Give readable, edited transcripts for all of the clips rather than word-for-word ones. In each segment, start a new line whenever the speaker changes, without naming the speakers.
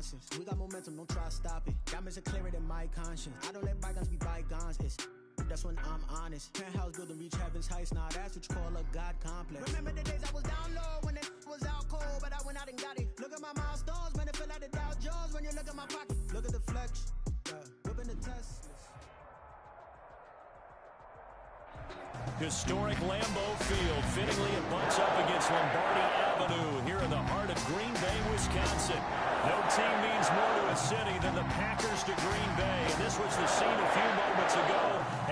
nonsense. We got momentum, don't try to stop it. Diamonds are clearer than my conscience. I don't let bygones be bygones. That's when I'm honest. Penthouse building, reach heaven's heights. Now that's what you call a God complex. Remember the days I was down low when it was out cold, but I went out and got it. Look at my milestones, man, it feel like the Dow Jones when you look at my pocket. Look at the flex, whipping the Teslas.
Historic Lambeau Field. Fittingly, it butts up against Lombardi Avenue here in the heart of Green Bay, Wisconsin. No team means more to a city than the Packers to Green Bay. And this was the scene a few moments ago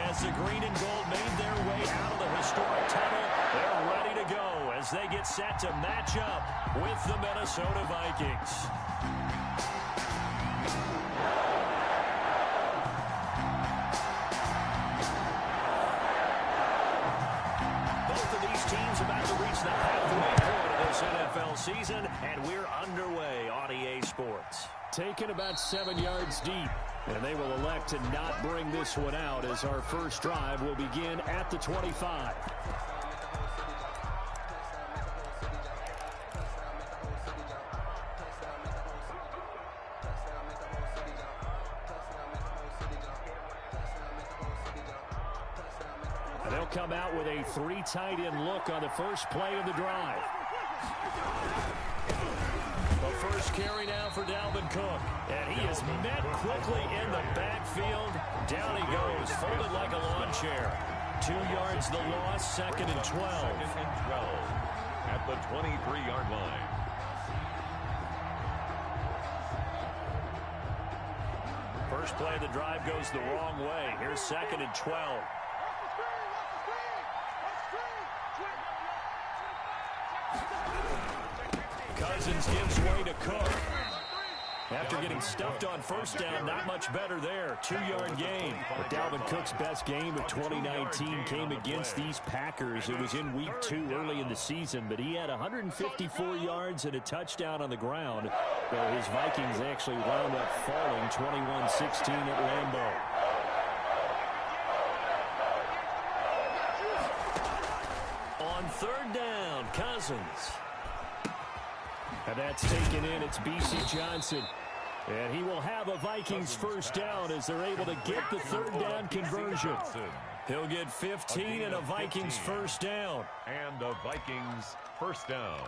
as the green and gold made their way out of the historic tunnel. They're ready to go as they get set to match up with the Minnesota Vikings. Teams about to reach the halfway point of this NFL season, and we're underway on EA Sports. Taken about 7 yards deep, and they will elect to not bring this one out as our first drive will begin at the 25. They'll come out with a 3 tight end look on the first play of the drive. The first carry now for Dalvin Cook. And he is met quickly in the backfield. Down he goes, folded like a lawn chair. 2 yards the loss, 2nd and 12.
2nd and 12 at the 23-yard line.
First play of the drive goes the wrong way. Here's 2nd and 12. Cousins gives way to Cook. After getting stuffed on first down, not much better there. 2-yard gain. But Dalvin Cook's best game of 2019 came against these Packers. It was in week 2 early in the season, but he had 154 yards and a touchdown on the ground. Well, his Vikings actually wound up falling 21-16 at Lambeau. On 3rd down, Cousins. And that's taken in. It's B.C. Johnson. And he will have a Vikings first down as they're able to get the 3rd down conversion. He'll get 15 and a Vikings first down.
And a Vikings first down.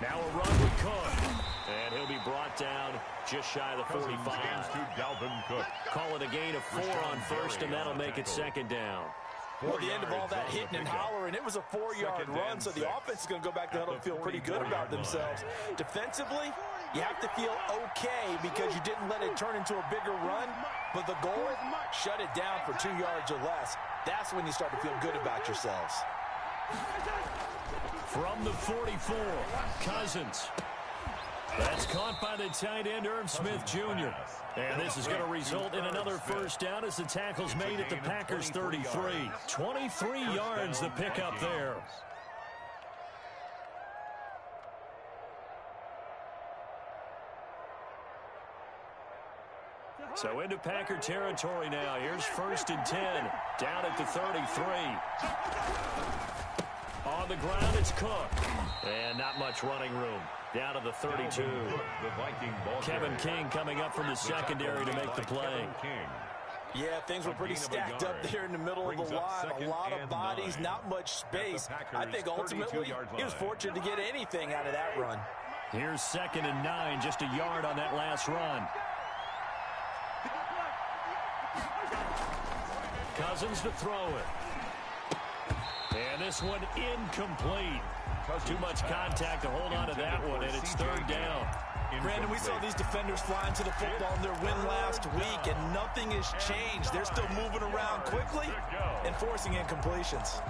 Now a run with Cook. And he'll be brought down just shy of the 45.
To Dalvin Cook.
Call it a gain of 4 on first, and that'll make it 2nd down.
Well, at the end of all that hitting and hollering, it was a 4-yard run, so the offense is going to go back to the huddle and feel pretty good about themselves. Defensively, you have to feel okay because you didn't let it turn into a bigger run, but the goal, shut it down for 2 yards or less. That's when you start to feel good about yourselves.
From the 44, Cousins. That's caught by the tight end, Irv Smith Jr. And this is going to result in another first down as the tackle's made at the Packers' 33. 23 yards the pickup there. So into Packer territory now. Here's 1st and 10. Down at the 33. On the ground, it's Cook. And not much running room. Down to the 32. Kevin King coming up from the secondary to make the play.
Yeah, things were pretty stacked up there in the middle of the line. A lot of bodies, not much space. I think ultimately he was fortunate to get anything out of that run.
Here's 2nd and 9, just a yard on that last run. Cousins to throw it. And this one incomplete. Too much contact to hold on to that one, and it's 3rd down.
Brandon, we saw these defenders flying to the football in their win last week, and nothing has changed. They're still moving around quickly and forcing incompletions.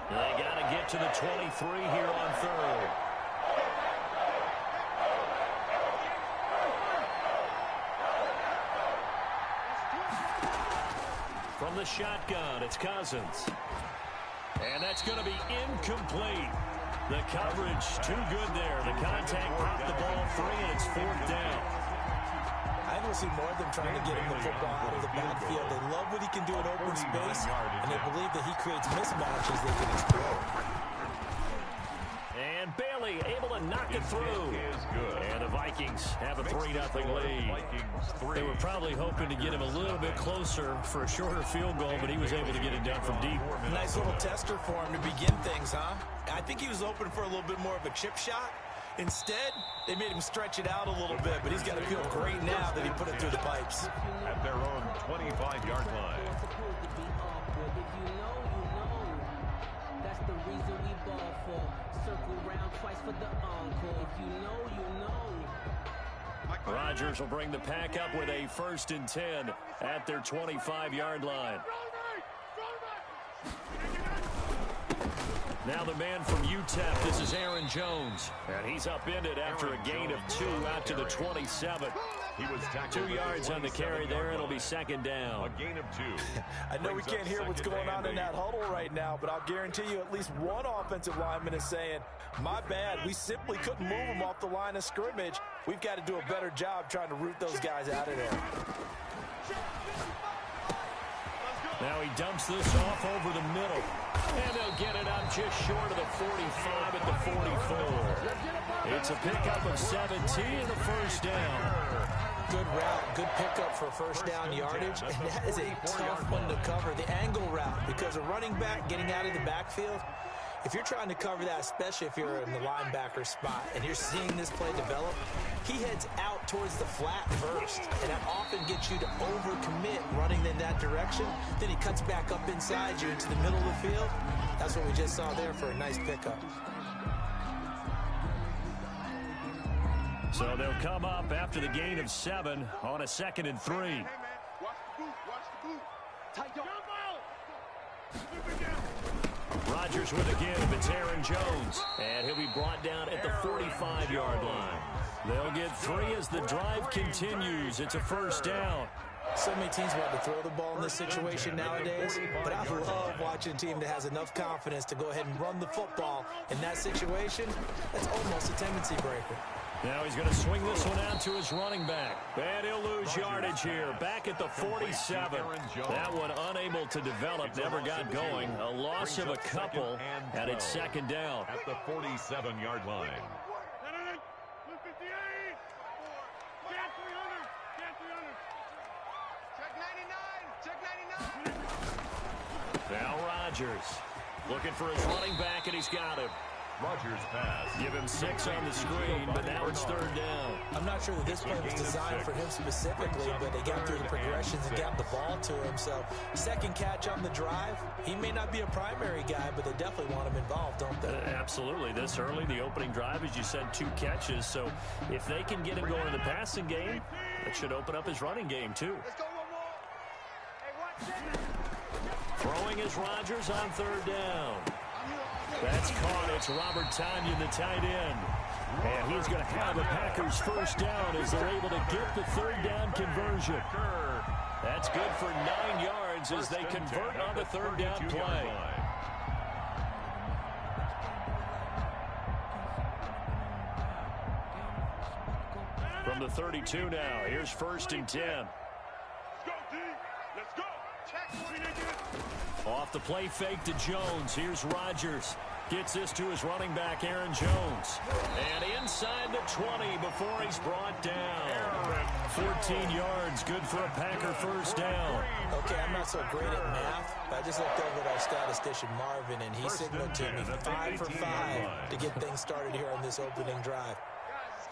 They got to get to the 23 here on 3rd. From From the shotgun, it's Cousins. And that's going to be incomplete. The coverage too good there. The contact popped the ball free, and it's 4th down.
I think we'll see more of them trying to get him the football out of the backfield. They love what he can do in open space, and they believe that he creates mismatches they can exploit.
And Bailey able to knock it through. And the Vikings have a 3-0 lead. They were probably hoping to get him a little bit closer for a shorter field goal, but he was able to get it down from deep.
Nice little tester for him to begin things, huh? I think he was open for a little bit more of a chip shot. Instead, they made him stretch it out a little bit, but he's got to feel great now that he put it through the pipes.
At their own 25-yard line.
That's the reason we ball for. Circle round twice for the encore. If you know, you know.
Rodgers will bring the pack up with a 1st and 10 at their 25-yard line. Now the man from UTEP, this is Aaron Jones. And he's upended after a gain of 2 out to the 27.
He was tackled
2 yards on the carry there. It'll be 2nd down.
A gain of 2.
I know we can't hear what's going on in that huddle right now, but I'll guarantee you at least one offensive lineman is saying, my bad, we simply couldn't move them off the line of scrimmage. We've got to do a better job trying to root those guys out of there.
Now he dumps this off over the middle. And they'll get it up just short of the 45 at the 44. It's a pickup of 17 and a 1st down.
Good route, good pickup for 1st down yardage, and that is a tough one to cover, the angle route, because a running back getting out of the backfield, if you're trying to cover that, especially if you're in the linebacker spot and you're seeing this play develop, he heads out towards the flat first, and that often gets you to overcommit running in that direction. Then he cuts back up inside you into the middle of the field. That's what we just saw there for a nice pickup.
So they'll come up after the gain of 7 on a 2nd and 3.
Watch the boot, watch the boot. Tight jump out.
Rodgers with a give. It's Aaron Jones. And he'll be brought down at the 45-yard line. They'll get 3 as the drive continues. It's a 1st down.
So many teams want to throw the ball in this situation nowadays, but I love watching a team that has enough confidence to go ahead and run the football. In that situation, that's almost a tendency breaker.
Now he's going to swing this one out to his running back. And he'll lose yardage here. Back at the 47. That one unable to develop. Never got going. A loss of a couple. And it's 2nd down.
At the 47-yard line.
Now Rodgers looking for his running back, and he's got him.
Rodgers pass.
Give him 6 on the screen, but now it's 3rd down.
I'm not sure that this play was designed for him specifically, but they got through the progressions and got the ball to him. So, 2nd catch on the drive. He may not be a primary guy, but they definitely want him involved, don't they?
Absolutely. This early, the opening drive, as you said, 2 catches. So, if they can get him going in the passing game, it should open up his running game, too.
Let's go one more. Hey, watch it.
Throwing is Rodgers on 3rd down. That's caught. It's Robert Tonyan, the tight end. And he's going to have the Packers 1st down as they're able to get the 3rd down conversion. That's good for 9 yards as they convert on the 3rd down play. From the 32 now, here's 1st and 10.
Let's go, D. Let's go. Check.
Off the play fake to Jones. Here's Rodgers. Gets this to his running back, Aaron Jones. And inside the 20 before he's brought down. 14 yards, good for a Packer 1st down.
Okay, I'm not so great at math, but I just looked over at our statistician, Marvin, and he signaled to me 5 for 5 to get things started here on this opening drive.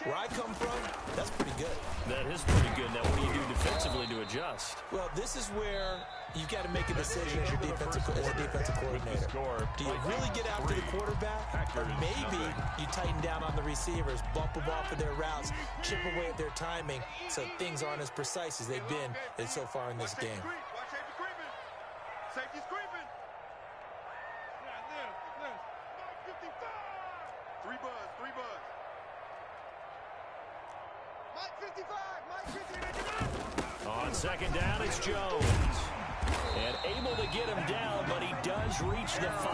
Where I come from, that's pretty good.
That is pretty good. Now, what do you do defensively to adjust?
Well, this is where you've got to make a decision as a defensive coordinator. Do you really get after the quarterback? Or maybe you tighten down on the receivers, bump them off of their routes, chip away at their timing so things aren't as precise as they've been so far in this game.
Watch safety creeping. Safety's creeping. Lift. 55. 3 buzz, 3 buzz. Mike 55, Mike 55.
On 2nd down, it's Jones. And able to get him down, but he does reach the 5.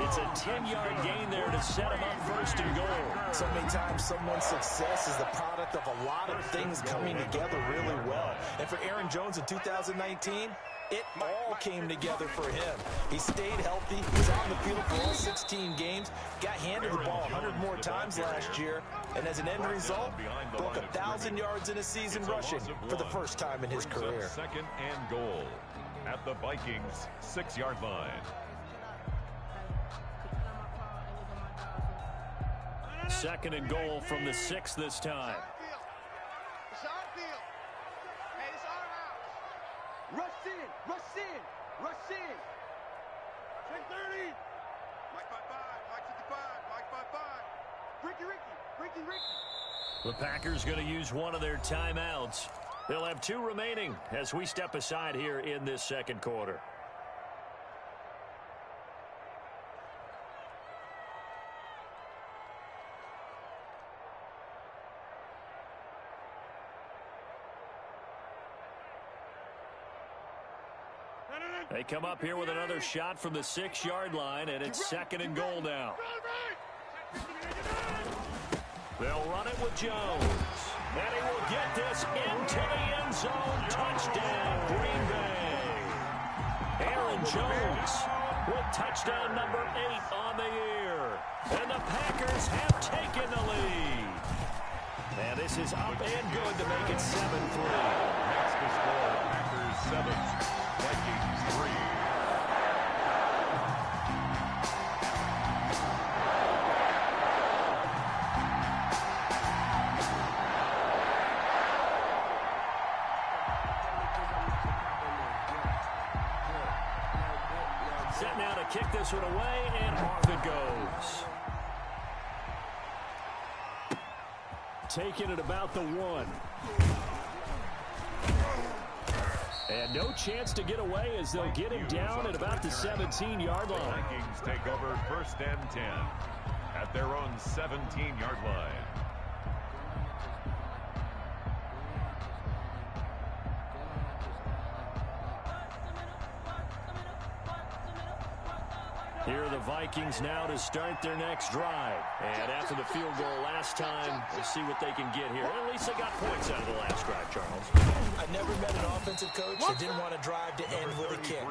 It's a 10-yard gain there to set him up first and goal.
So many times someone's success is the product of a lot of things coming together really well. And for Aaron Jones in 2019, it all came together for him. He stayed healthy. He was on the field for all 16 games. Got handed the ball 100 more times last year. And as an end result, broke 1,000 yards in a season rushing for the first time in his career.
Second and goal at the Vikings 6-yard line.
Second and goal from the 6 this time.
It's our field. Hey, it's our house. Rush in, rush in, rush in. Take 30. Mike 5-5, Mike 55, Mike 5-5. Ricky.
The Packers going to use one of their timeouts. They'll have 2 remaining as we step aside here in this second quarter. They come up here with another shot from the 6-yard line, and it's second and goal now. They'll run it with Jones. And he will get this into the end zone. Touchdown, Green Bay. Aaron Jones with touchdown number 8 on the year. And the Packers have taken the lead. And this is up and good to make it 7-3.
Next to score, Packers 7, Vikings 3.
Set now to kick this one away, and off it goes. Taking it about the 1. And no chance to get away as they'll get him down at about the 17-yard line.
Vikings take over first and 10 at their own 17-yard line.
Here are the Vikings now to start their next drive. And after the field goal last time, we'll see what they can get here. At least they got points out of the last drive, Charles.
I never met an offensive coach that didn't want to drive to end with a kick.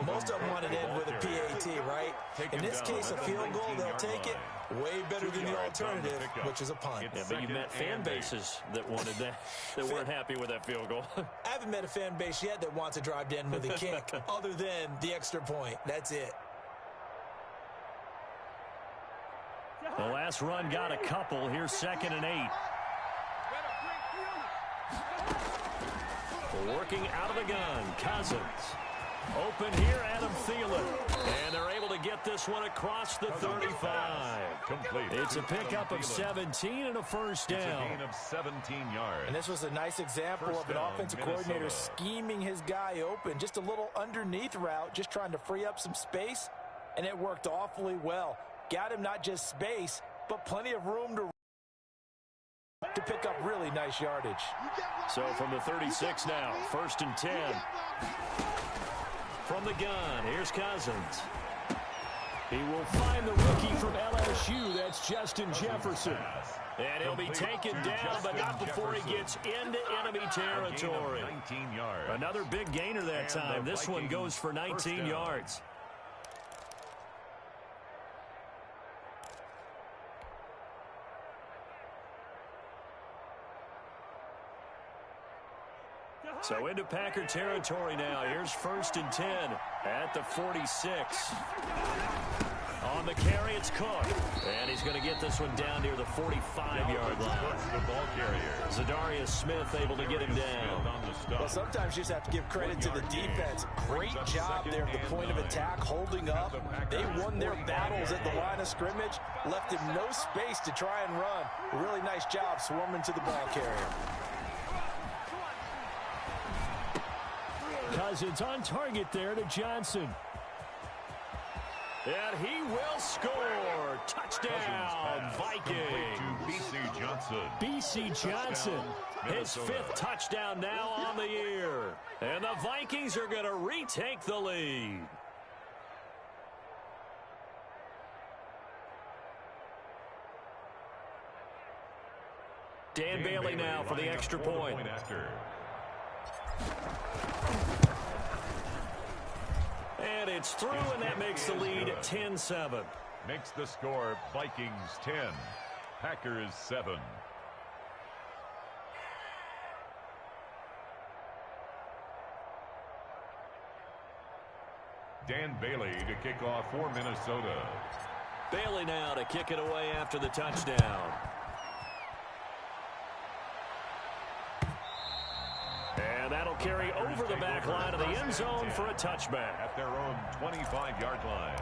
Most of them want to end with a PAT, right? In this case, a field goal, they'll take it. Way better than the alternative, which is a punt.
Yeah, but you met fan bases that wanted that, that weren't happy with that field goal.
I haven't met a fan base yet that wants to drive to end with a kick, other than the extra point. That's it.
The last run got a couple. Here's second and 8. Working out of the gun, Cousins. Open here, Adam Thielen. And they're able to get this one across the 35.
Complete.
It's a pickup of 17 and a first down.
It's a gain of 17 yards.
And this was a nice example of an offensive coordinator scheming his guy open. Just a little underneath route, just trying to free up some space. And it worked awfully well. Got him not just space, but plenty of room to pick up really nice yardage.
So from the 36 now, first and 10. From the gun, here's Cousins. He will find the rookie from LSU. That's Justin Jefferson. And he'll be taken down, but not before he gets into enemy territory.
19 yards.
Another big gainer that time. This one goes for 19 yards. So into Packer territory now. Here's first and 10 at the 46. On the carry, it's Cook. And he's going to get this one down near the 45-yard line.
The ball carrier.
Zadarius Smith able to get him down.
Well, sometimes you just have to give credit to the defense. Great job there at the point of attack, holding up. They won their battles at the line of scrimmage, left him no space to try and run. A really nice job swarming to the ball carrier.
Cousins on target there to Johnson. And he will score. Touchdown, Vikings.
B.C. Johnson.
B.C. Johnson, his 5th touchdown now on the year. And the Vikings are going to retake the lead. Dan Bailey now for the extra point. And it's through, and that makes the lead 10-7.
Makes the score Vikings 10, Packers 7. Dan Bailey to kick off for Minnesota.
Bailey now to kick it away after the touchdown. And that'll carry over the back line of the end zone for a touchback.
At their own 25-yard line.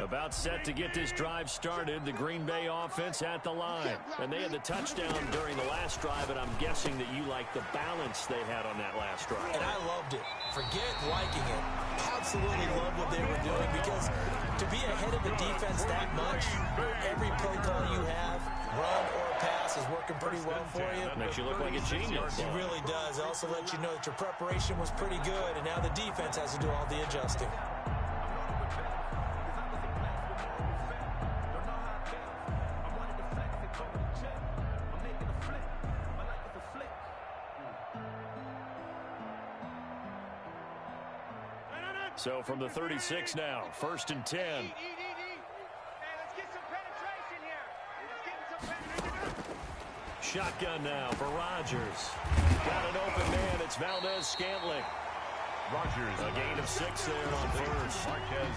About set to get this drive started, the Green Bay offense at the line. And they had the touchdown during the last drive, and I'm guessing that you like the balance they had on that last drive.
And I loved it. Forget liking it. Absolutely love what they were doing, because to be ahead of the defense that much, where every play call you have, run or pass, is working pretty well for you.
Makes you look like a genius.
It really does. It also lets you know that your preparation was pretty good, and now the defense has to do all the adjusting.
So from the 36 now, 1st and 10.
Hey, let's get some penetration here. Let's get some penetration.
Shotgun now for Rodgers. Got an open man. It's Valdez-Scantling.
Rodgers.
A gain of 6 there on first.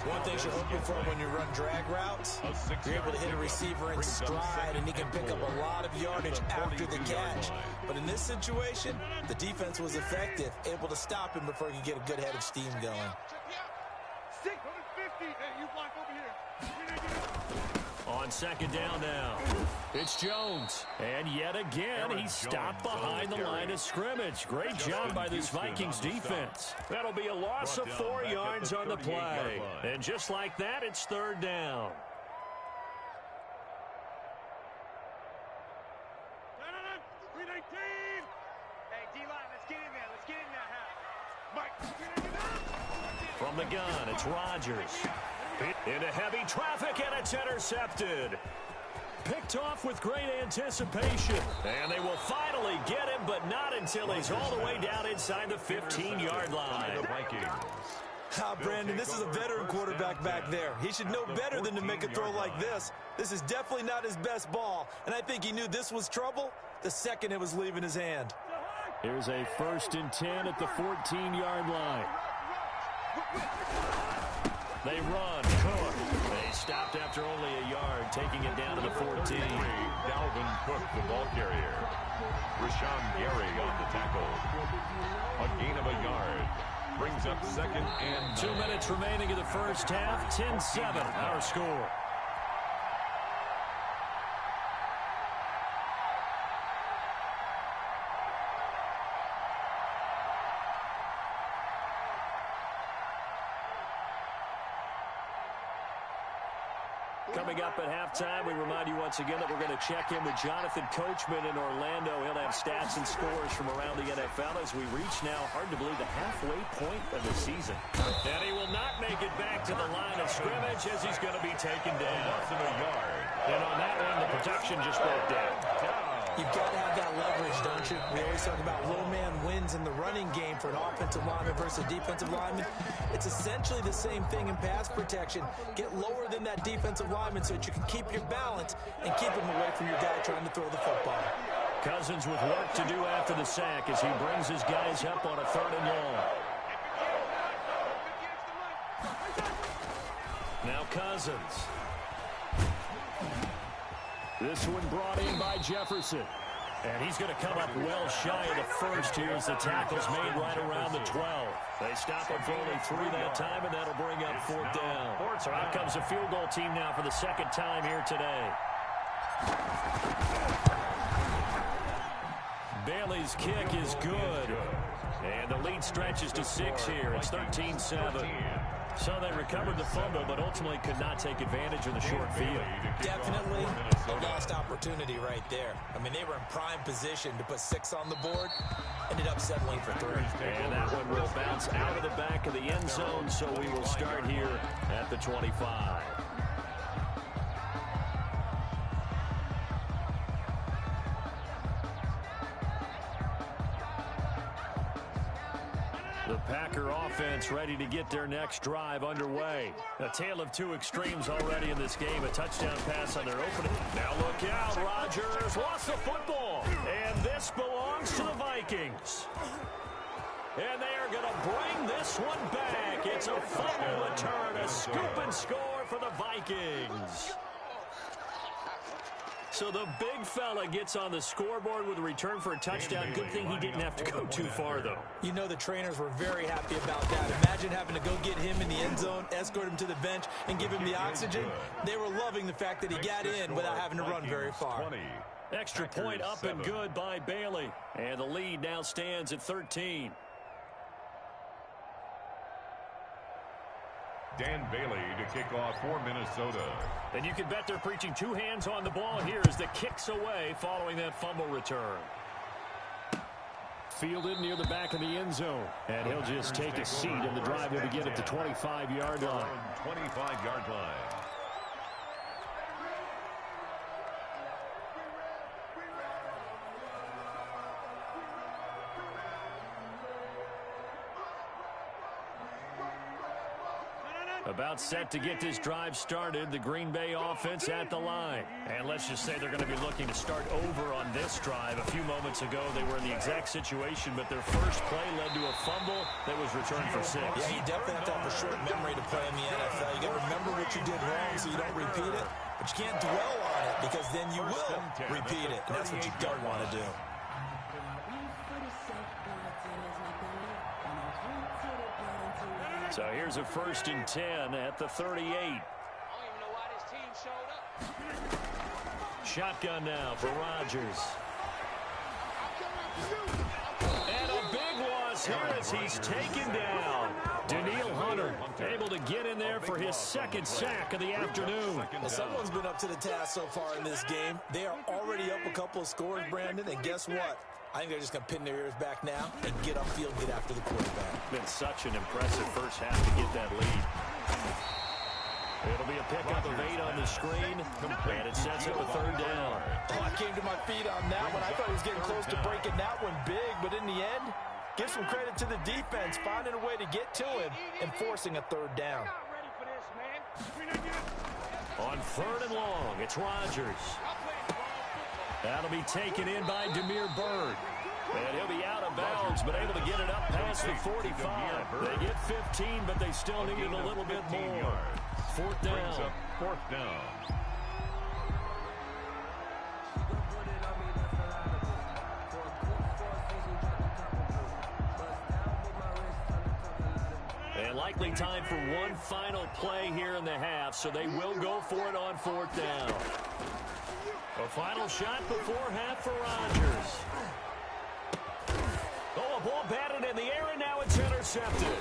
One thing you're hoping for when you run drag routes, you're able to hit a receiver in stride, and he can pick up a lot of yardage after the catch. But in this situation, the defense was effective, able to stop him before he could get a good head of steam going.
650. Hey, you block over here.
On 2nd down now, it's Jones. And yet again, he stopped behind the line of scrimmage. Great job by this Vikings defense. That'll be a loss of 4 yards on the play. And just like that, it's 3rd down.
Hey, D-line, let's get in there. Let's get in there, Mike.
From the gun, it's Rodgers. Into heavy traffic, and it's intercepted. Picked off with great anticipation. And they will finally get him, but not until he's all the way down inside the 15-yard line.
Brandon, this is a veteran quarterback back there. He should know better than to make a throw like this. This is definitely not his best ball, and I think he knew this was trouble the second it was leaving his hand.
Here's a 1st and 10 at the 14-yard line. They run. Cook. They stopped after only a yard, taking it down to the 14.
Dalvin Cook, the ball carrier. Rashawn Gary on the tackle. A gain of a yard. Brings up 2nd and
2 minutes remaining in the first half. 10-7, our score. Coming up at halftime, we remind you once again that we're going to check in with Jonathan Coachman in Orlando. He'll have stats and scores from around the NFL as we reach now, hard to believe, the halfway point of the season. And he will not make it back to the line of scrimmage as he's going to be taken down. And on that one, the protection just broke down.
You've got to have that leverage, don't you? We always talk about low man wins in the running game for an offensive lineman versus a defensive lineman. It's essentially the same thing in pass protection. Get lower than that defensive lineman so that you can keep your balance and keep him away from your guy trying to throw the football.
Cousins with work to do after the sack as he brings his guys up on a 3rd and long. Now Cousins. This one brought in by Jefferson. And he's going to come up well shy of the first here as the tackle's made right around the 12. They stop him for only 3 that time, and that'll bring up 4th down. So out comes a field goal team now for the 2nd time here today. Bailey's kick is good. And the lead stretches to 6 here. It's 13-7. So they recovered the fumble, but ultimately could not take advantage of the short field.
Definitely a lost opportunity right there. I mean, they were in prime position to put 6 on the board. Ended up settling for 3.
And that one will bounce out of the back of the end zone, so we will start here at the 25. The Packer offense ready to get their next drive underway. A tale of 2 extremes already in this game. A touchdown pass on their opening. Now look out, Rodgers lost the football. And this belongs to the Vikings. And they are going to bring this one back. It's a fumble return, a scoop and score for the Vikings. So the big fella gets on the scoreboard with a return for a touchdown. Good thing he didn't have to go too far, though.
You know the trainers were very happy about that. Imagine having to go get him in the end zone, escort him to the bench, and give him the oxygen. They were loving the fact that he got in without having to run very far.
Extra point up and good by Bailey. And the lead now stands at 13.
Dan Bailey to kick off for Minnesota.
And you can bet they're preaching 2 hands on the ball here as the kick's away following that fumble return. Fielded near the back of the end zone. And he'll just take a seat, and the drive will begin at the 25-yard line.
25-yard line.
About set to get this drive started. The Green Bay offense at the line. And let's just say they're going to be looking to start over on this drive. A few moments ago, they were in the exact situation, but their first play led to a fumble that was returned for 6.
Yeah, you definitely have to have a short memory to play in the NFL. You got to remember what you did wrong so you don't repeat it. But you can't dwell on it because then you will repeat it. And that's what you don't want to do.
So here's a 1st and 10 at the 38. Shotgun now for Rodgers. And a big loss here as he's taken down. Daniil Hunter able to get in there for his 2nd sack of the afternoon.
Well, someone's been up to the task so far in this game. They are already up a couple of scores, Brandon, and guess what? I think they're just going to pin their ears back now and get upfield, get after the quarterback.
Been such an impressive first half to get that lead. It'll be a pickup of 8 on the screen, and it sets up a 3rd down.
Oh, I came to my feet on that one. I thought he was getting close to breaking that one big, but in the end, give some credit to the defense, finding a way to get to him and forcing a 3rd down.
On 3rd and long, it's Rodgers. That'll be taken in by Damiere Byrd. And he'll be out of bounds, but able to get it up past the 45. They get 15, but they still needed a little bit more. 4th down.
4th down.
And likely time for one final play here in the half, so they will go for it on 4th down. A final shot before half for Rodgers. Oh, a ball batted in the air, and now it's intercepted.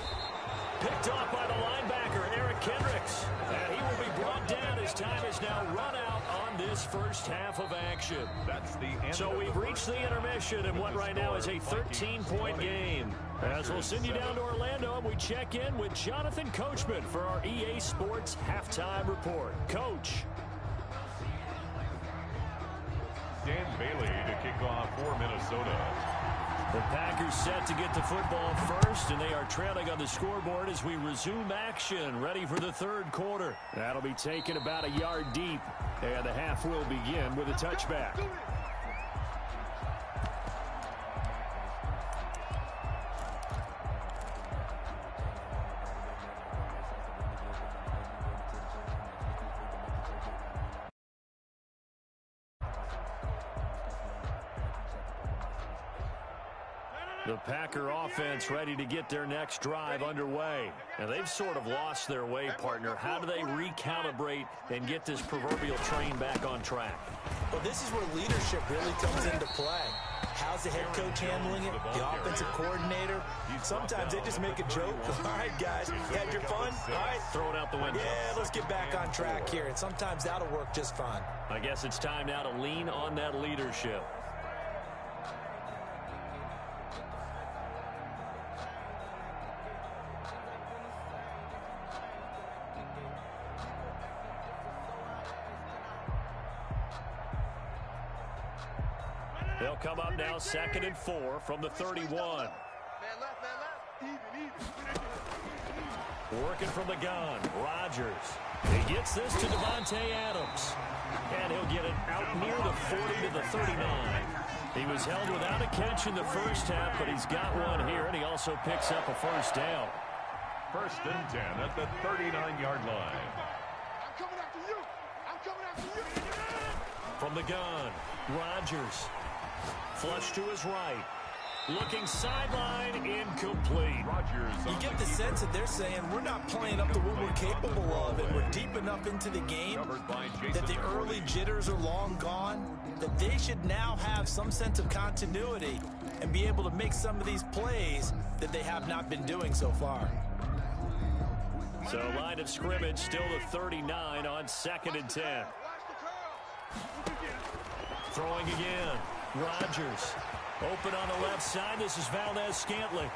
Picked off by the linebacker, Eric Kendricks. And he will be brought down as time is now run out on this first half of action.
That's the end.
So we've reached the intermission in what right now is a 13-point game. As we'll send you down to Orlando, and we check in with Jonathan Coachman for our EA Sports Halftime Report. Coach.
Dan Bailey to kick off for Minnesota.
The Packers set to get the football first, and they are trailing on the scoreboard as we resume action, ready for the 3rd quarter. That'll be taken about a yard deep, and the half will begin with a touchback. The Packer offense ready to get their next drive underway. And they've sort of lost their way, partner. How do they recalibrate and get this proverbial train back on track?
Well, this is where leadership really comes into play. How's the head coach handling it? The offensive coordinator? Sometimes they just make a joke. All right, guys, had your fun? All right.
Throw it out the window.
Yeah, let's get back on track here. And sometimes that'll work just fine.
I guess it's time now to lean on that leadership. They'll come up now 2nd and 4 from the 31.
Man left, man left. Even.
Working from the gun, Rodgers. He gets this to Devontae Adams. And he'll get it out near the 40 to the 39. He was held without a catch in the first half, but he's got one here, and he also picks up a first down.
1st and 10 at the 39-yard line.
I'm coming after you. I'm coming after you.
From the gun, Rodgers. Flush to his right. Looking sideline, incomplete.
You get the sense that they're saying we're not playing up to what we're capable of, and we're deep enough into the game that the early jitters are long gone, that they should now have some sense of continuity and be able to make some of these plays that they have not been doing so far.
So line of scrimmage still the 39 on 2nd and 10. Throwing again. Rodgers. Open on the left side. This is Valdez-Scantling.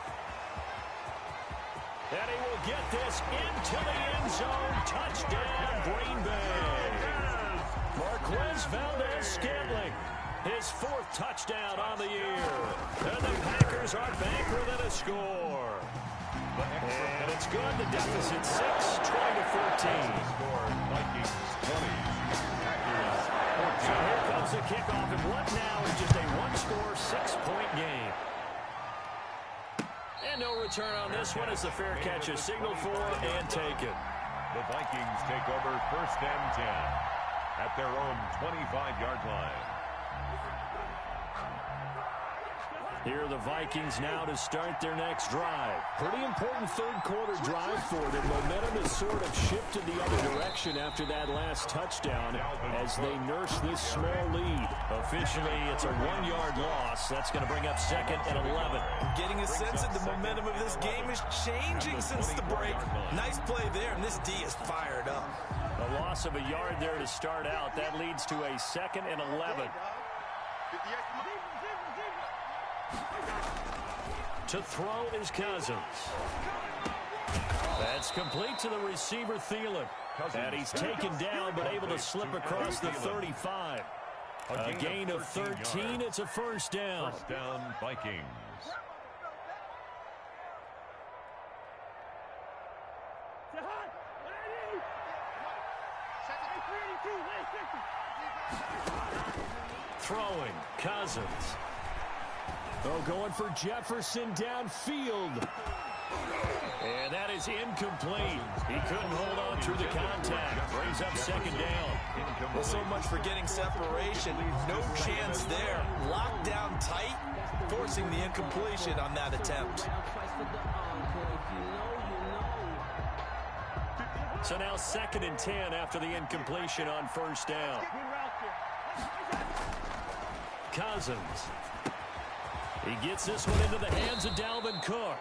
And he will get this into the end zone. Touchdown, Green Bay. Marquez Valdez-Scantling. His 4th touchdown on the year. And the Packers are back within a score. And it's good. The deficit 6, 20-14.
Vikings 20.
So here comes the kickoff, and what now is just a one-score, 6-point game. And no return on this one as the fair catch is signaled for and taken.
The Vikings take over 1st and 10 at their own 25-yard line.
Here are the Vikings now to start their next drive. Pretty important third-quarter drive for them. Momentum has sort of shifted the other direction after that last touchdown as they nurse this small lead. Officially, it's a 1-yard loss. That's going to bring up 2nd and 11.
I'm getting a sense that the momentum of this game is changing since the break. Nice play there, and this D is fired up.
A loss of a yard there to start out. That leads to a 2nd and 11. To throw is Cousins. That's complete to the receiver, Thielen. And he's taken down, but able to slip across the 35. A gain of 13. It's a first down.
First down, Vikings.
Throwing, Cousins. Oh, going for Jefferson downfield. And that is incomplete. He couldn't hold on through the contact. Brings up 2nd down.
Well, so much for getting separation. No chance there. Locked down tight, forcing the incompletion on that attempt.
So now 2nd and 10 after the incompletion on first down. Cousins. He gets this one into the hands of Dalvin Cook.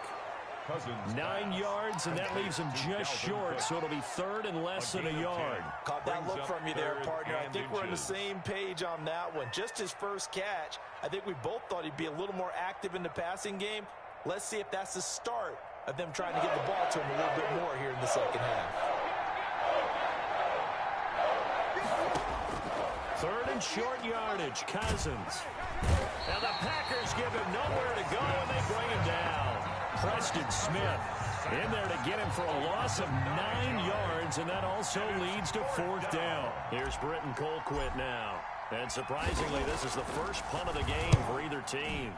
9 yards, and that leaves him just short, so it'll be 3rd and less than a yard.
Caught that look from you there, partner. I think we're on the same page on that one. Just his first catch. I think we both thought he'd be a little more active in the passing game. Let's see if that's the start of them trying to get the ball to him a little bit more here in the second half.
3rd and short yardage, Cousins. Now the Packers give him nowhere to go, and they bring him down. Preston Smith in there to get him for a loss of 9 yards, and that also leads to 4th down. Here's Britton Colquitt now. And surprisingly, this is the first punt of the game for either team.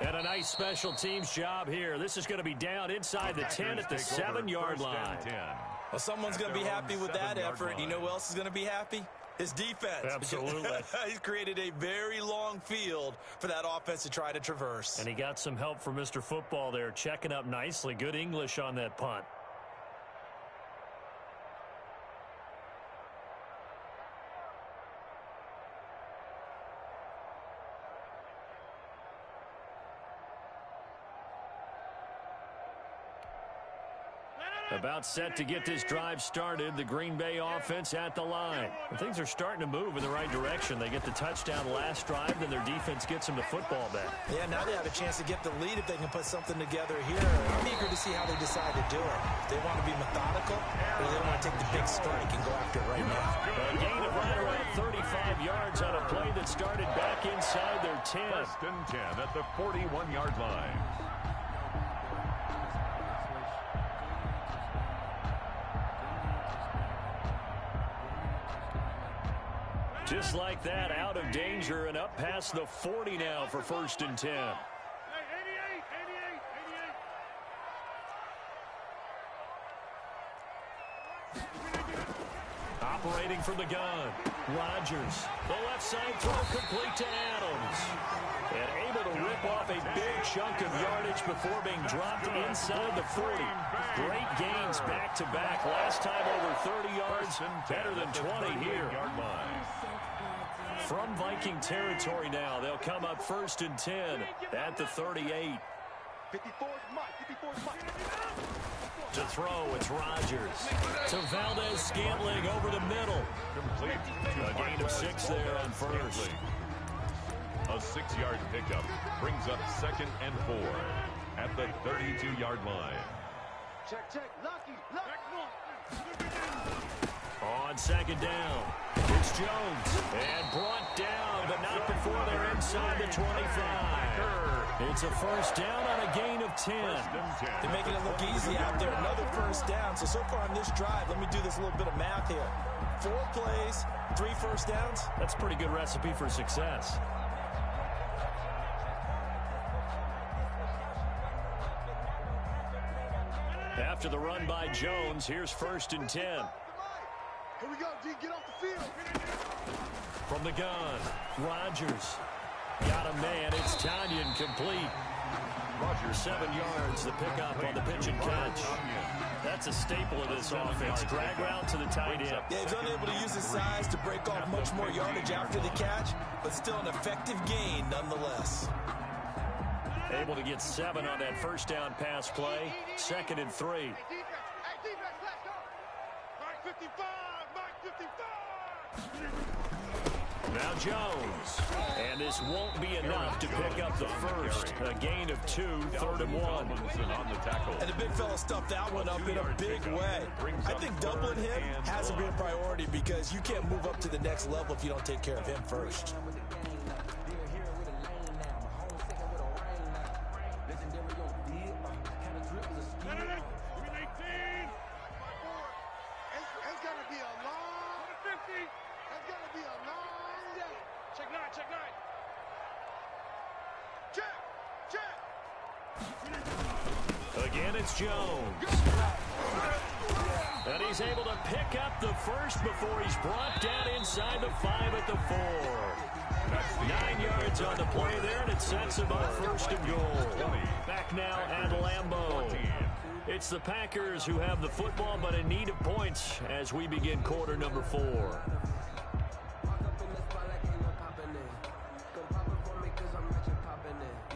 And a nice special teams job here. This is going to be down inside the 10 at the 7-yard line.
Well, someone's going to be happy with that effort. You know who else is going to be happy? His defense.
Absolutely.
He's created a very long field for that offense to try to traverse.
And he got some help from Mr. Football there, checking up nicely. Good English on that punt. About set to get this drive started. The Green Bay offense at the line. And things are starting to move in the right direction. They get the touchdown last drive, then their defense gets them the football back.
Yeah, now they have a chance to get the lead if they can put something together here. I'm eager to see how they decide to do it. If they want to be methodical, or do they want to take the big strike and go after it right now?
A gain of right around 35 yards on a play that started back inside their 10.
First and 10 at the 41-yard line.
Just like that, out of danger and up past the 40 now for first and 10. Operating from the gun, Rodgers. The left side throw complete to Adams. And able to rip off a big chunk of yardage before being dropped inside the 40. Great gains back-to-back. Last time over 30 yards, better than 20 here. From Viking territory now, they'll come up first and 10 at the 38.
54 is Mike.
To throw, it's Rodgers. To Valdez-Scantling over the middle.
Complete.
A gain of 6 there on first.
A 6-yard pickup brings up second and 4 at the 32-yard line.
Check. Lucky.
On second down, it's Jones. And brought down, but not before they're inside the 25. It's a first down on a gain of 10.
They're making it look easy out there. Another first down. So far on this drive, let me do this little bit of math here. 4 plays, 3 first downs.
That's a pretty good recipe for success. After the run by Jones, here's first and 10.
Here we go, D. Get off the field.
From the gun, Rodgers. Got a man. It's Tanyan complete. Rodgers 7 yards. The pickup on the pitch and catch. That's a staple of this offense. Drag route to the tight end.
Yeah, he's unable to use his size to break off much more yardage after the catch, but still an effective gain nonetheless.
Able to get 7 on that first down pass play. Second and 3.
Hey, defense, let's go. Mike 55.
Now Jones. And this won't be enough to pick up the first. A gain of 2, third and 1.
On the tackle.
And the big fella stuffed that one up in a big way. I think doubling him has to be a priority because you can't move up to the next level if you don't take care of him first.
Again, it's Jones. And he's able to pick up the first before he's brought down inside the 5 at the 4. 9 yards on the play there, and it sets him up first and goal. Back now at Lambeau. It's the Packers who have the football, but in need of points as we begin quarter number 4.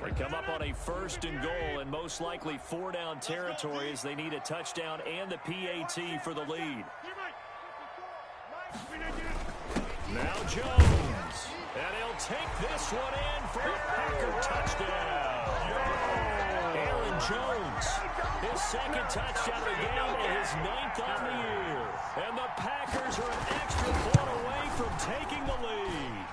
They come up on a first and goal and most likely 4-down territory as they need a touchdown and the PAT for the lead. Now Jones. And he'll take this one in for a Packer touchdown. Aaron Jones. His second touchdown of the game and his 9th on the year. And the Packers are an extra point away from taking the lead.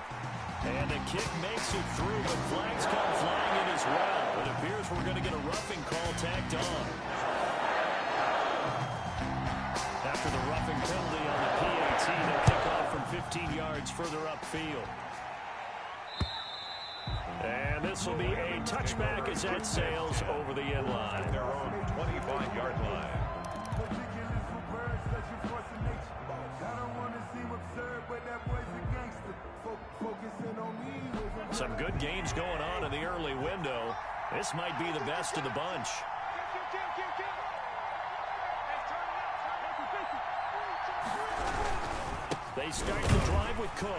And the kick makes it through, but flags come flying in as well. It appears we're going to get a roughing call tacked on. After the roughing penalty on the PAT, they'll kick off from 15 yards further upfield. And this will be a touchback as that sails over the end line.
Their own 25-yard line.
I don't want to seem absurd, but that boy's
Some good games going on in the early window. This might be the best of the bunch. They start the drive with Cook.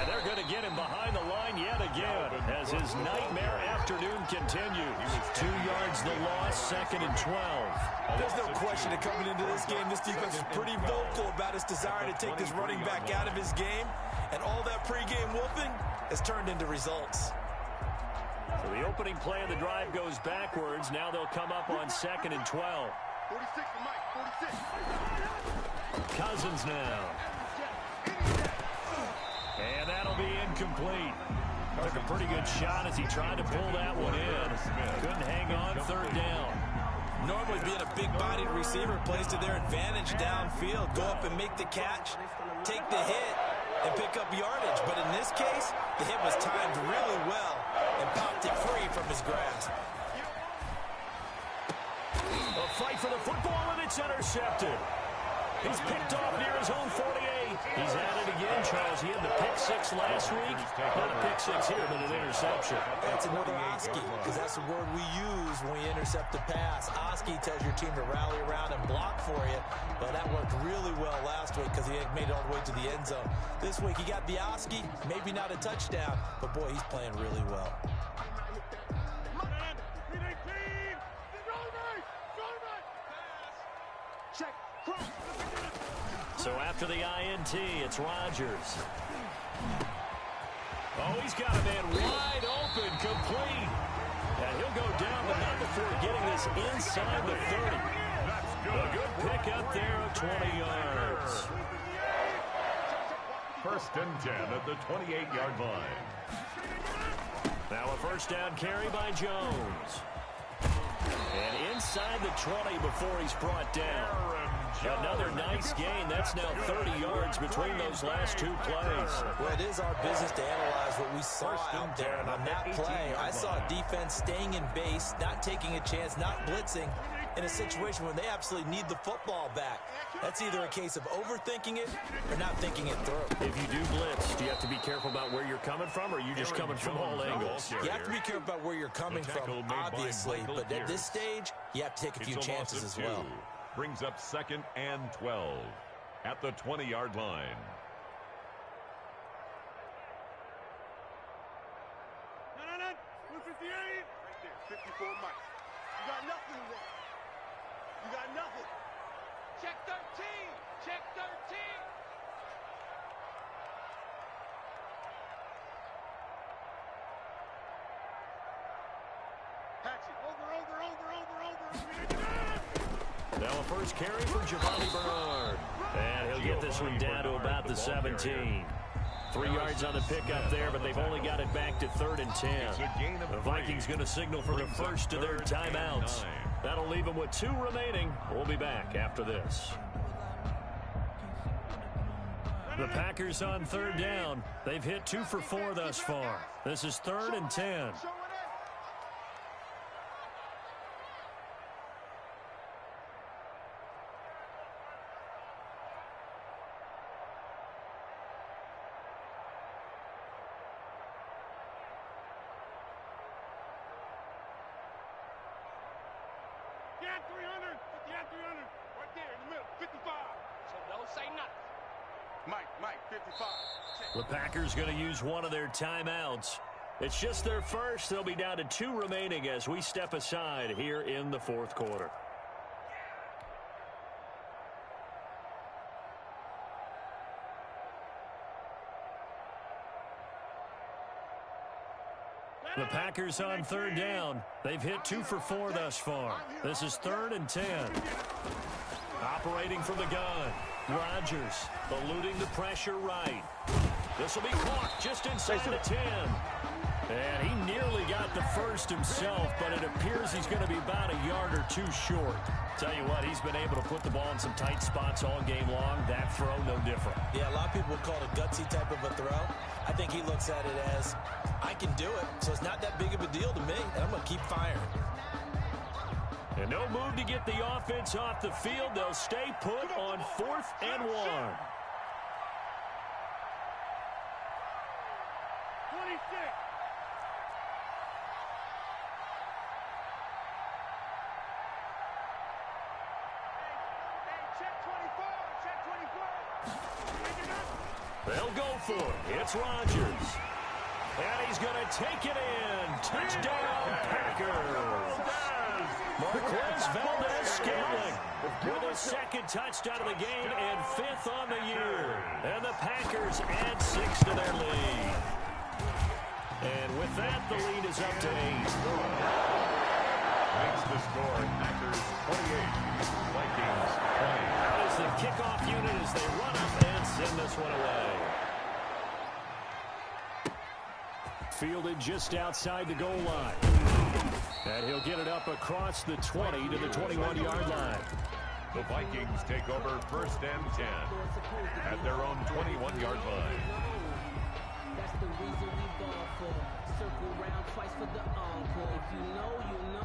And they're going to get him behind the line yet again as his nightmare afternoon continues. 2 yards the loss, 2nd and 12.
There's no question that coming into this game, this defense is pretty vocal about its desire to take this running back out of his game. And all that pregame wolfing has turned into results.
So the opening play of the drive goes backwards. Now they'll come up on 2nd and 12.
46 for Mike, 46.
Cousins now. And that'll be incomplete. Took a pretty good shot as he tried to pull that one in. Couldn't hang on, 3rd down.
Normally being a big-bodied receiver plays to their advantage downfield. Go up and make the catch, take the hit, and pick up yardage. But in this case, the hit was timed really well and popped it free from his grasp.
A fight for the football, and it's intercepted. He's picked off near his own 48. He's at it again, Charles. He had the pick 6 last week. Not a pick 6 here, but an interception.
That's another Oski, because that's the word we use when we intercept the pass. Oski tells your team to rally around and block for you, but that worked really well last week because he made it all the way to the end zone. This week he got the Oski, maybe not a touchdown, but boy, he's playing really well.
Check, cross.
So after the INT, it's Rodgers. Oh, he's got a man wide open, complete. And he'll go down, but not before getting this inside the 30. A good pick up there of 20 yards.
1st and 10 at the 28-yard line.
Now a 1st down carry by Jones. And inside the 20 before he's brought down. Another nice gain. That's now 30 yards between those last 2 plays.
Well, it is our business to analyze what we saw out there. And on that play, I saw defense staying in base, not taking a chance, not blitzing in a situation when they absolutely need the football back. That's either a case of overthinking it or not thinking it through.
If you do blitz, do you have to be careful about where you're coming from, or are you just coming from all angles?
You have to be careful about where you're coming from, obviously. But at this stage, you have to take a few chances as well.
Brings up 2nd and 12 at the 20-yard line.
No. 258. Right there, 54 Mike. You got nothing there. You got nothing. Check 13. Check 13. Hatchet. Over.
Now a 1st carry for Giovanni Bernard. And he'll get this one down to about the 17. 3 yards on the pickup there, but they've only got it back to 3rd and 10. The Vikings going to signal for the first of their timeouts. That'll leave them with 2 remaining. We'll be back after this. The Packers on 3rd down. They've hit 2 for 4 thus far. This is 3rd and 10.
Yeah, 300. Yeah, 300. Right there in the middle. 55. So don't say nothing. Mike, 55.
The Packers going to use one of their timeouts. It's just their first. They'll be down to 2 remaining as we step aside here in the 4th quarter. The Packers on 3rd down. They've hit 2 for 4 thus far. This is 3rd and 10. Operating from the gun. Rodgers eluding the pressure right. This will be caught just inside the 10. And he nearly got the first himself, but it appears he's going to be about a yard or 2 short. Tell you what, he's been able to put the ball in some tight spots all game long. That throw, no different.
Yeah, a lot of people would call it a gutsy type of a throw. I think he looks at it as, I can do it, so it's not that big of a deal to me, and I'm going to keep firing.
And no move to get the offense off the field. They'll stay put on 4th and 1.
26.
They'll go for it. It's Rodgers. And he's going to take it in. Touchdown, Packers. Marquez Valdez-Scantling with his second touchdown of the game and 5th on the year. And the Packers add 6 to their lead. And with that, the lead is up to 8.
Makes the score Packers 28, Vikings 20.
That is the kickoff unit as they run up and send this one away. Fielded just outside the goal line. And he'll get it up across the 20 to the 21-yard line.
The Vikings take over 1st and 10 at their own 21-yard line.
That's the reason we ball for. Circle round twice for the encore. If you know, you know.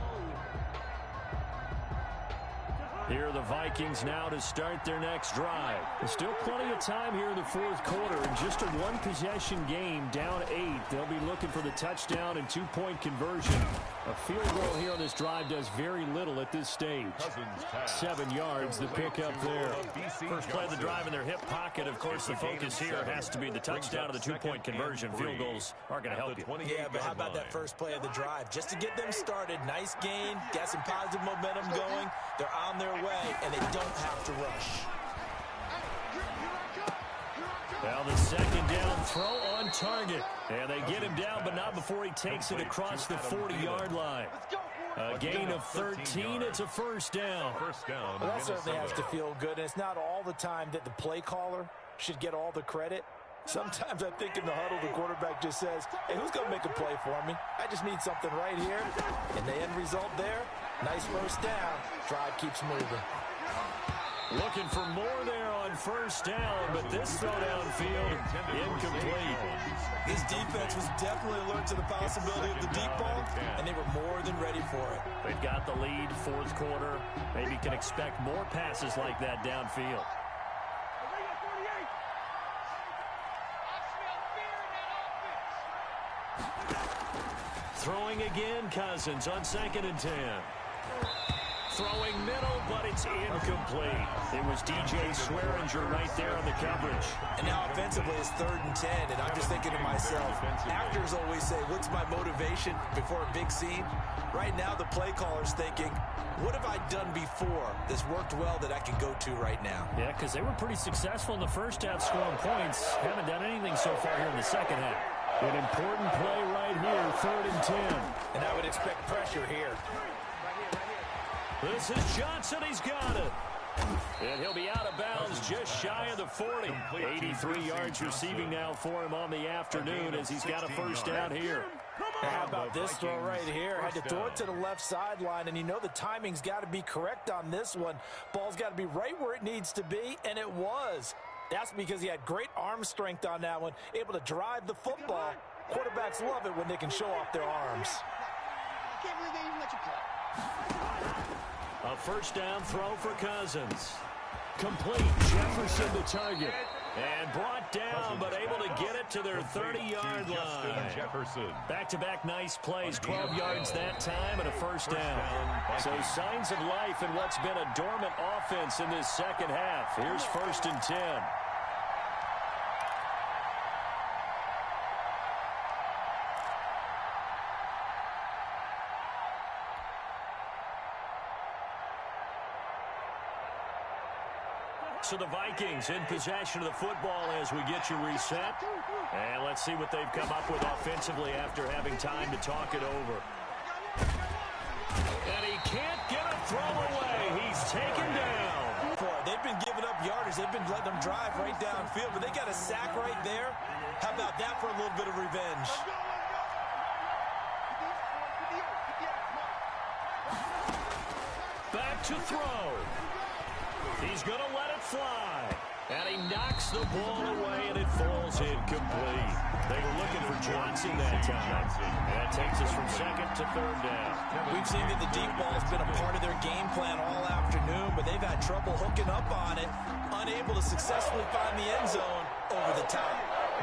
Here are the Vikings now to start their next drive. There's still plenty of time here in the 4th quarter. In just a 1-possession game, down 8. They'll be looking for the touchdown and 2-point conversion. A field goal here on this drive does very little at this stage. 7 yards, the pickup there. First play of the drive in their hip pocket. Of course, the focus here has to be the touchdown and the 2-point conversion. Field goals aren't going to help you.
Yeah, but how about that first play of the drive? Just to get them started, nice gain, got some positive momentum going. They're on their way, and they don't have to rush.
Now the second down throw on target. And they get him down, but not before he takes it across the 40-yard line. A gain of 13. It's a first down.
Well, that certainly has to feel good. And it's not all the time that the play caller should get all the credit. Sometimes I think in the huddle, the quarterback just says, hey, who's going to make a play for me? I just need something right here. And the end result there, nice first down. Drive keeps moving.
Looking for more there on first down, but this throw downfield, incomplete.
This defense was definitely alert to the possibility of the deep ball, and they were more than ready for it.
They've got the lead, 4th quarter. Maybe can expect more passes like that downfield. Throwing again, Cousins on 2nd and 10. Throwing middle, but it's incomplete. It was DJ Swearinger right there on the coverage.
And now offensively it's 3rd and 10, and I'm just thinking to myself, actors always say, what's my motivation before a big scene? Right now the play caller's thinking, what have I done before that's worked well that I can go to right now?
Yeah, because they were pretty successful in the first half scoring points. Haven't done anything so far here in the second half. An important play right here, 3rd and 10.
And I would expect pressure here.
This is Johnson. He's got it. And he'll be out of bounds just shy of the 40. 83 yards receiving now for him on the afternoon as he's got a first down here.
How about this throw right here? Had to throw it to the left sideline, and you know the timing's got to be correct on this one. Ball's got to be right where it needs to be, and it was. That's because he had great arm strength on that one, able to drive the football. Quarterbacks love it when they can show off their arms.
I can't believe they even let you play.
A first down throw for Cousins. Complete. Jefferson the target. And brought down, but able to get it to their 30-yard line. Back-to-back nice plays. 12 yards that time and a first down. So signs of life in what's been a dormant offense in this second half. Here's 1st and 10. So the Vikings in possession of the football as we get you reset. And let's see what they've come up with offensively after having time to talk it over. And he can't get a throw away. He's taken down.
They've been giving up yardage. They've been letting them drive right downfield, but they got a sack right there. How about that for a little bit of revenge?
Back to throw. He's going to let it fly. And he knocks the ball away, and it falls incomplete. They were looking for Johnson that time. And that takes us from 2nd to 3rd down.
We've seen that the deep ball's been a part of their game plan all afternoon, but they've had trouble hooking up on it, unable to successfully find the end zone over the top.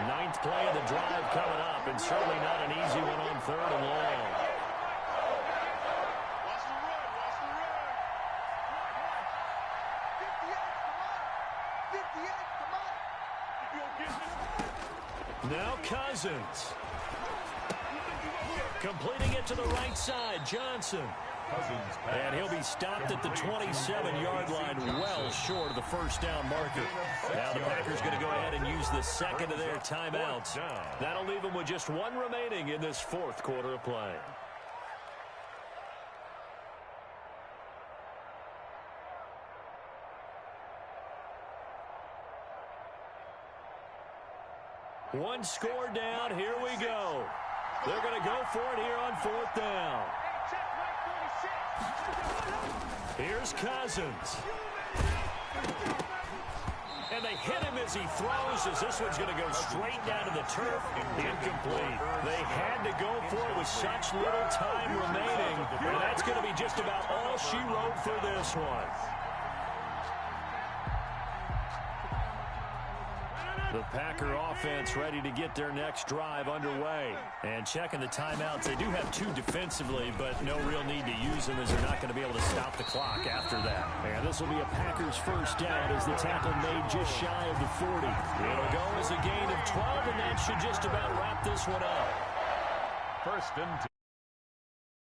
9th play of the drive coming up, and certainly not an easy one on 3rd and long. Now Cousins. Completing it to the right side, Johnson. And he'll be stopped at the 27-yard line, well short of the first down marker. Now the Packers going to go ahead and use the second of their timeouts. That'll leave them with just one remaining in this fourth quarter of play. One score down. Here we go. They're going to go for it here on fourth down. Here's Cousins. And they hit him as he throws, as this one's going to go straight down to the turf. Incomplete. They had to go for it with such little time remaining. And that's going to be just about all she wrote for this one. The Packer offense ready to get their next drive underway. And checking the timeouts, they do have two defensively, but no real need to use them as they're not going to be able to stop the clock after that. And this will be a Packers first down as the tackle made just shy of the 40. It'll go as a gain of 12, and that should just about wrap this one up.
First and 10.